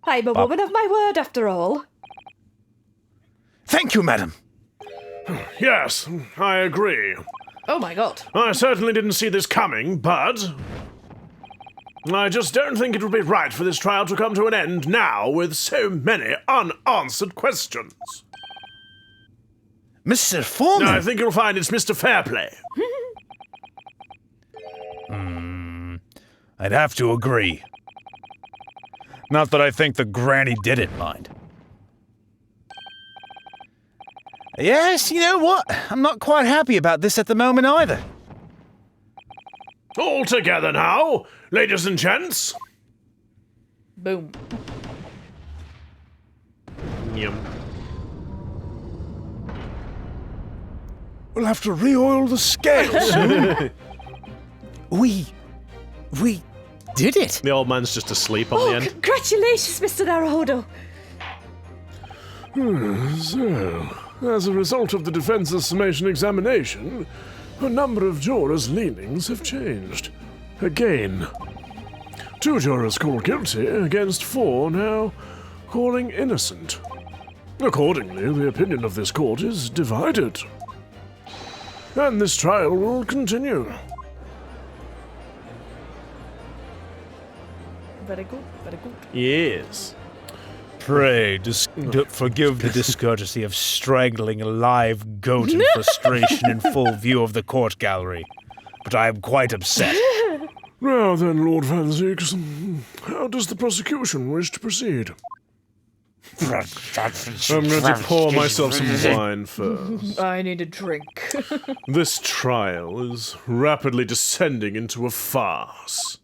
I'm a woman of my word, after all. Thank you, madam. Yes, I agree. Oh my god. I certainly didn't see this coming, but I just don't think it would be right for this trial to come to an end now with so many unanswered questions. Mr. Foreman! I think you'll find it's Mr. Fairplay. I'd have to agree. Not that I think the granny didn't mind. Yes, you know what? I'm not quite happy about this at the moment either. All together now, ladies and gents. Boom. Yum. We'll have to re-oil the scales. We did it. The old man's just asleep on Oh, the end. congratulations, Mr. Naruhodo. So, as a result of the defense's summation examination, a number of jurors' leanings have changed. Again. 2 jurors called guilty against 4 now calling innocent. Accordingly, the opinion of this court is divided. And this trial will continue. Very good, very good. Yes. Pray, forgive the discourtesy of strangling a live goat in frustration in full view of the court gallery. But I am quite upset. Now then, Lord Van Zeeks, how does the prosecution wish to proceed? I'm going to pour myself some wine first. I need a drink. This trial is rapidly descending into a farce.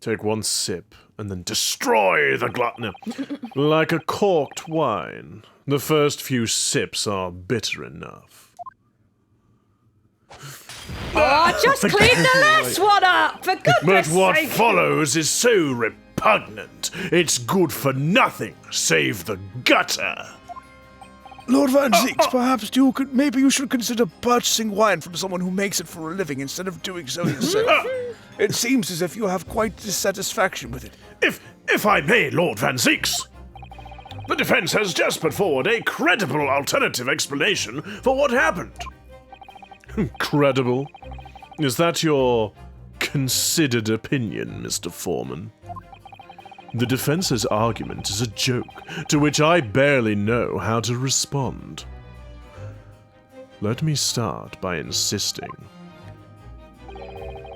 Take one sip and then destroy the glass. No. Like a corked wine, the first few sips are bitter enough. Oh, just clean the last one up, for But goodness what sake. follows is so repugnant, it's good for nothing save the gutter. Lord Van Zeeks, perhaps maybe you should consider purchasing wine from someone who makes it for a living instead of doing so yourself. It seems as if you have quite dissatisfaction with it. If I may, Lord Van Zeeks, the defense has just put forward a credible alternative explanation for what happened. Credible? Is that your considered opinion, Mr. Foreman? The defense's argument is a joke to which I barely know how to respond. Let me start by insisting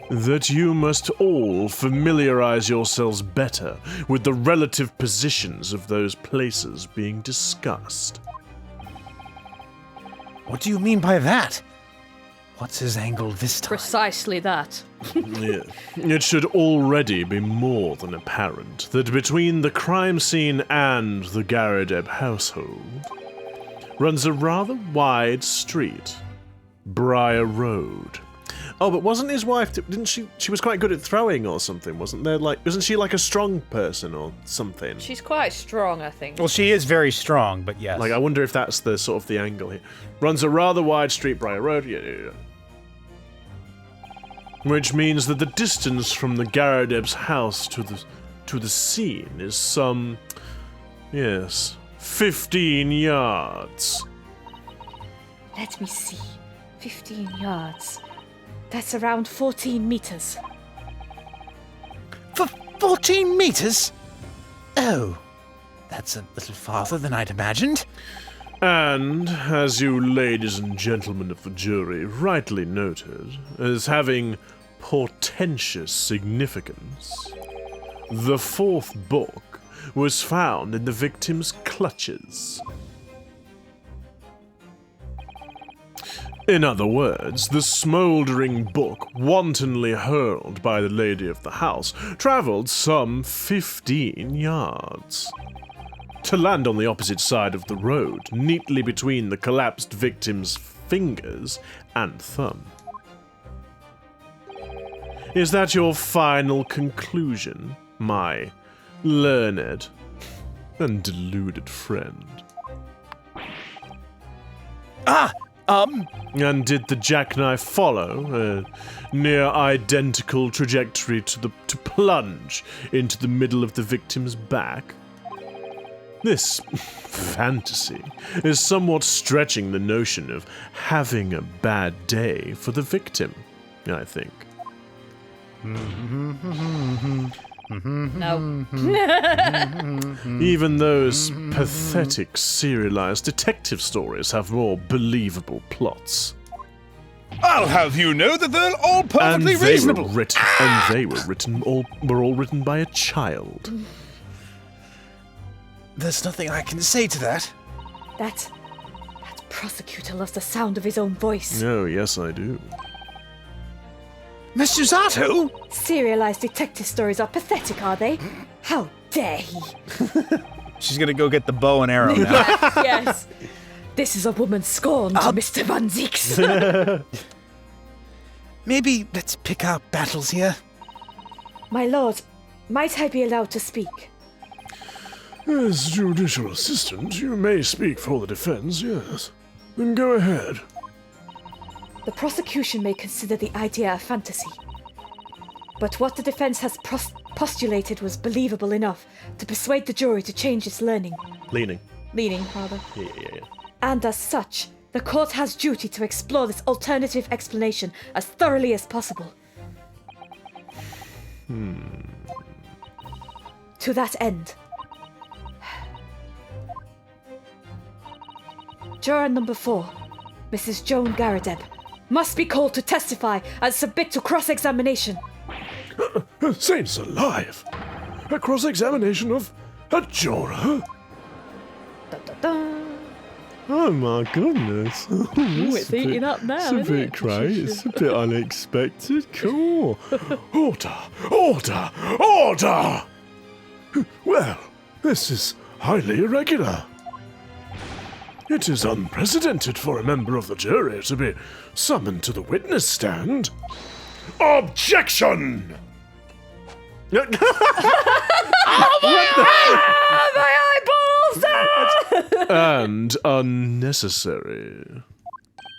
that you must all familiarize yourselves better with the relative positions of those places being discussed. What do you mean by that? What's his angle this time? Precisely that. Yeah. It should already be more than apparent that between the crime scene and the Garrodeb household runs a rather wide street, Briar Road. Oh, but wasn't his wife, didn't she was quite good at throwing or something, wasn't there? Isn't she like a strong person or something? She's quite strong, I think. Well, she is very strong, but yes. I wonder if that's the sort of the angle here. Runs a rather wide street, Briar Road, yeah. Which means that the distance from the Garrodeb's house to the scene is some, 15 yards. Let me see. 15 yards. That's around 14 meters. For 14 meters? Oh, that's a little farther than I'd imagined. And, as you ladies and gentlemen of the jury rightly noted, as having portentous significance, The fourth book was found in the victim's clutches. In other words, the smouldering book, wantonly hurled by the lady of the house, travelled some 15 yards, to land on the opposite side of the road, neatly between the collapsed victim's fingers and thumb. Is that your final conclusion, my learned and deluded friend? And did the jackknife follow a near-identical trajectory to plunge into the middle of the victim's back? This fantasy is somewhat stretching the notion of having a bad day for the victim, I think. No. Even those pathetic serialized detective stories have more believable plots. I'll have you know that they're all perfectly and they reasonable. were all written by a child. There's nothing I can say to that. That prosecutor loves the sound of his own voice. Oh, yes, I do. Mr. Zato? Serialized detective stories are pathetic, are they? How dare he? She's gonna go get the bow and arrow now. Yes. This is a woman's scorn to Mr. Van Zieks. Maybe let's pick our battles here. My lord, might I be allowed to speak? As judicial assistant, you may speak for the defense, yes. Then go ahead. The prosecution may consider the idea a fantasy. But what the defense has postulated was believable enough to persuade the jury to change its leaning. Leaning. Yeah. And as such, the court has duty to explore this alternative explanation as thoroughly as possible. To that end, Juror number 4, Mrs. Joan Garadeb, must be called to testify and submit to cross-examination. Saints alive! A cross-examination of a juror? Oh my goodness. It's eating up now, It's a bit crazy. It's a bit unexpected. Cool. Order! Order! Order! Well, this is highly irregular. It is unprecedented for a member of the jury to be summoned to the witness stand. Objection! My eyeballs! And unnecessary.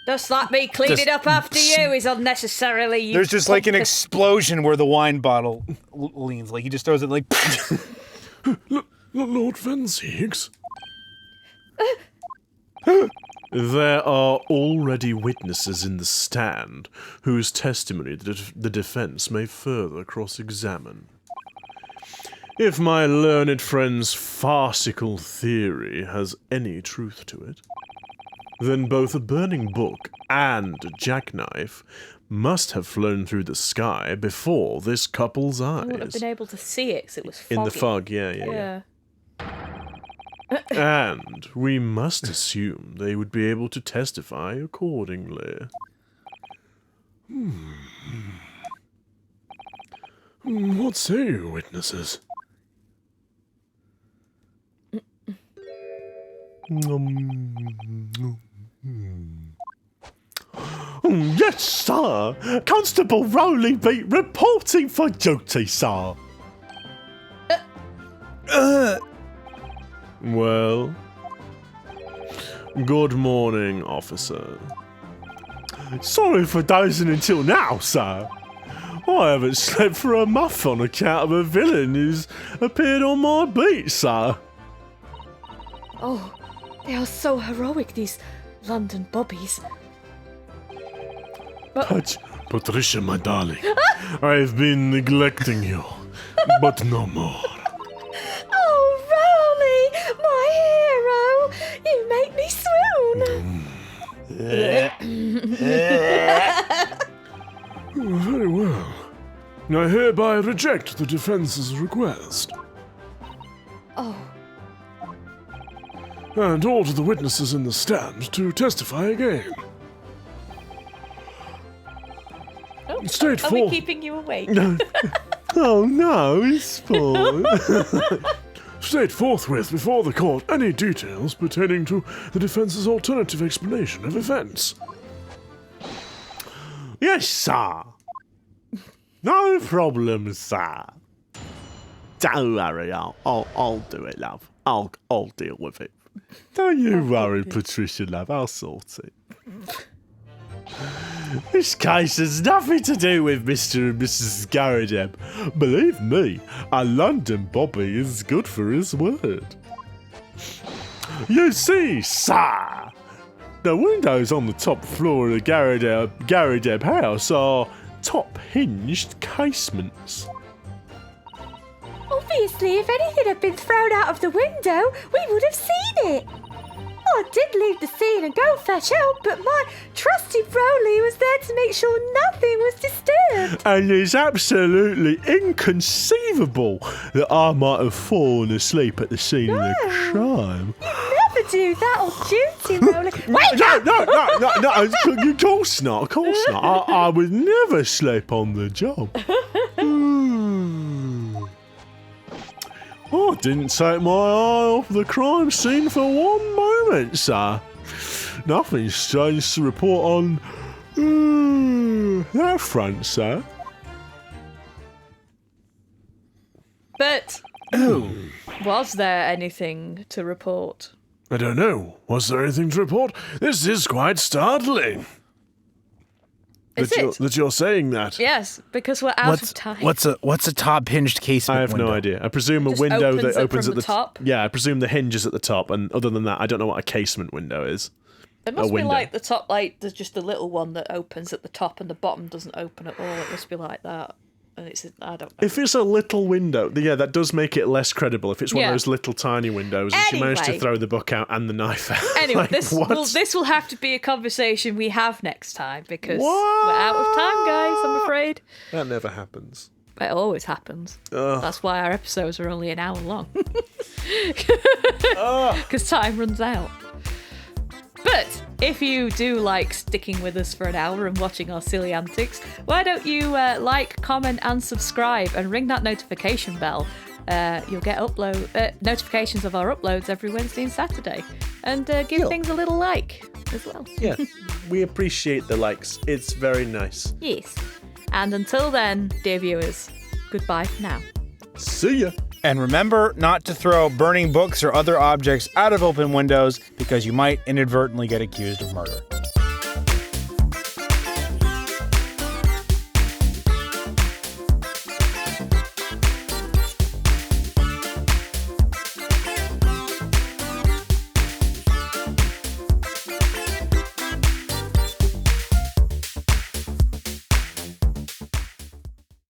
Just like me cleaning up after you is unnecessarily. You There's just like an pompous- explosion where the wine bottle leans. Like he just throws it like. Lord Van Zieks? There are already witnesses in the stand whose testimony the defense may further cross-examine. If my learned friend's farcical theory has any truth to it, then both a burning book and a jackknife must have flown through the sky before this couple's I wouldn't have eyes. been able to see it because it was foggy. In the fog, yeah. And we must assume they would be able to testify accordingly. What say you, witnesses? Yes, sir. Constable Rowley Beat reporting for duty, sir. Well, good morning, officer. Sorry for dozing until now, sir. I haven't slept for a month on account of a villain who's appeared on my beat, sir. Oh, they are so heroic, these London bobbies. Patricia, my darling, I've been neglecting you, but no more. Oh, Rowley, my hero! You make me swoon! Very well. I hereby reject the defense's request. Oh, And order the witnesses in the stand to testify again. Oh, State are we forth. keeping you awake? Oh no, it's fine. State forthwith before the court any details pertaining to the defense's alternative explanation of events. Yes, sir. No problem, sir. Don't worry, I'll do it, love. I'll deal with it. Don't you worry, Patricia, love. I'll sort it. This case has nothing to do with Mr. and Mrs. Garadeb. Believe me, a London Bobby is good for his word. You see, sir, the windows on the top floor of the Garadeb house are top-hinged casements. obviously, if anything had been thrown out of the window, we would have seen it. I did leave the scene and go fetch help, but my trusty Broly was there to make sure nothing was disturbed. And it's absolutely inconceivable that I might have fallen asleep at the scene of the crime. Never do that on duty, Broly. Wake up! No, of course not, I would never sleep on the job. I didn't take my eye off the crime scene for one moment, sir. Nothing strange to report on that front, sir. But was there anything to report? I don't know. Was there anything to report? This is quite startling. Is it? That you're saying that. Yes, because we're out of time. What's a top hinged casement I have window? no idea. I presume a Just window opens that it opens from at the top? Yeah, I presume the hinge is at the top, and other than that, I don't know what a casement window is. It must be window. like the top, like there's just a little one that opens at the top and the bottom doesn't open at all. It must be like that. And I don't know. If it's a little window, yeah, that does make it less credible. If it's one Yeah. of those little tiny windows, and she managed to Anyway. throw the book out and the knife out. Anyway, Like, this what? will have to be a conversation we have next time because What? we're out of time, guys. I'm afraid. That never happens. It always happens. That's why our episodes are only an hour long. Because time runs out. But if you do like sticking with us for an hour and watching our silly antics, why don't you like, comment, and subscribe and ring that notification bell? You'll get notifications of our uploads every Wednesday and Saturday, and give things a little like as well. Yeah, we appreciate the likes. It's very nice. Yes. And until then, dear viewers, goodbye for now. See ya. And remember not to throw burning books or other objects out of open windows because you might inadvertently get accused of murder.